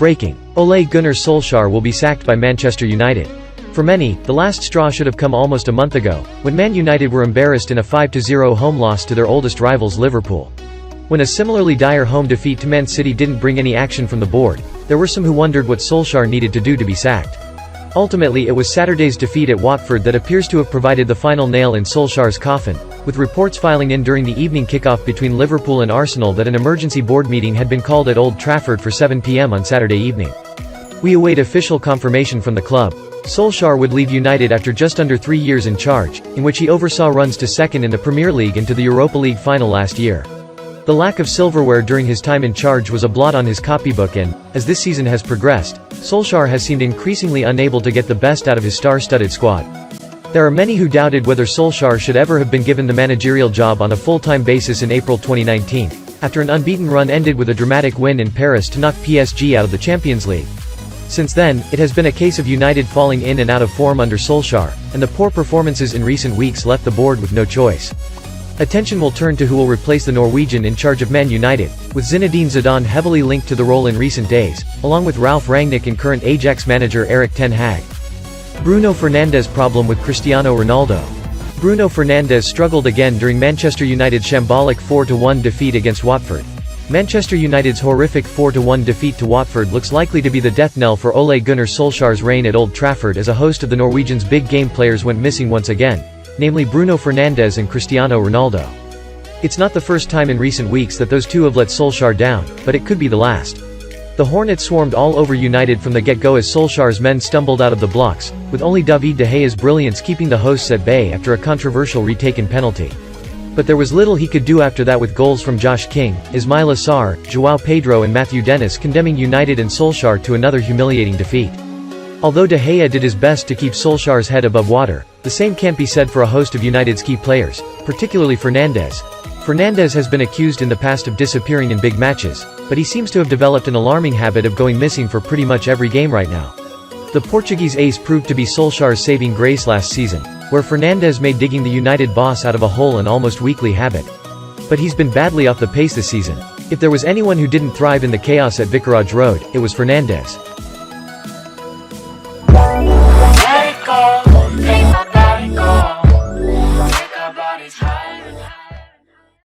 Breaking: Ole Gunnar Solskjaer will be sacked by Manchester United. For many, the last straw should have come almost a month ago, when Man United were embarrassed in a 5-0 home loss to their oldest rivals Liverpool. When a similarly dire home defeat to Man City didn't bring any action from the board, there were some who wondered what Solskjaer needed to do to be sacked. Ultimately, it was Saturday's defeat at Watford that appears to have provided the final nail in Solskjaer's coffin, with reports filing in during the evening kickoff between Liverpool and Arsenal that an emergency board meeting had been called at Old Trafford for 7 p.m. on Saturday evening. We await official confirmation from the club. Solskjaer would leave United after just under 3 years in charge, in which he oversaw runs to second in the Premier League and to the Europa League final last year. The lack of silverware during his time in charge was a blot on his copybook and, as this season has progressed, Solskjaer has seemed increasingly unable to get the best out of his star-studded squad. There are many who doubted whether Solskjaer should ever have been given the managerial job on a full-time basis in April 2019, after an unbeaten run ended with a dramatic win in Paris to knock PSG out of the Champions League. Since then, it has been a case of United falling in and out of form under Solskjaer, and the poor performances in recent weeks left the board with no choice. Attention will turn to who will replace the Norwegian in charge of Man United, with Zinedine Zidane heavily linked to the role in recent days, along with Ralf Rangnick and current Ajax manager Erik ten Hag. Bruno Fernandes' problem with Cristiano Ronaldo. Bruno Fernandes struggled again during Manchester United's shambolic 4-1 defeat against Watford. Manchester United's horrific 4-1 defeat to Watford looks likely to be the death knell for Ole Gunnar Solskjaer's reign at Old Trafford, as a host of the Norwegian's big game players went missing once again, namely Bruno Fernandes and Cristiano Ronaldo. It's not the first time in recent weeks that those two have let Solskjaer down, but it could be the last. The Hornets swarmed all over United from the get-go as Solskjaer's men stumbled out of the blocks, with only David De Gea's brilliance keeping the hosts at bay after a controversial retaken penalty. But there was little he could do after that, with goals from Josh King, Ismaila Sarr, João Pedro and Matthew Dennis condemning United and Solskjaer to another humiliating defeat. Although De Gea did his best to keep Solskjaer's head above water, the same can't be said for a host of United's key players, particularly Fernandes. Fernandes has been accused in the past of disappearing in big matches, but he seems to have developed an alarming habit of going missing for pretty much every game right now. The Portuguese ace proved to be Solskjaer's saving grace last season, where Fernandes made digging the United boss out of a hole an almost weekly habit. But he's been badly off the pace this season. If there was anyone who didn't thrive in the chaos at Vicarage Road, it was Fernandes.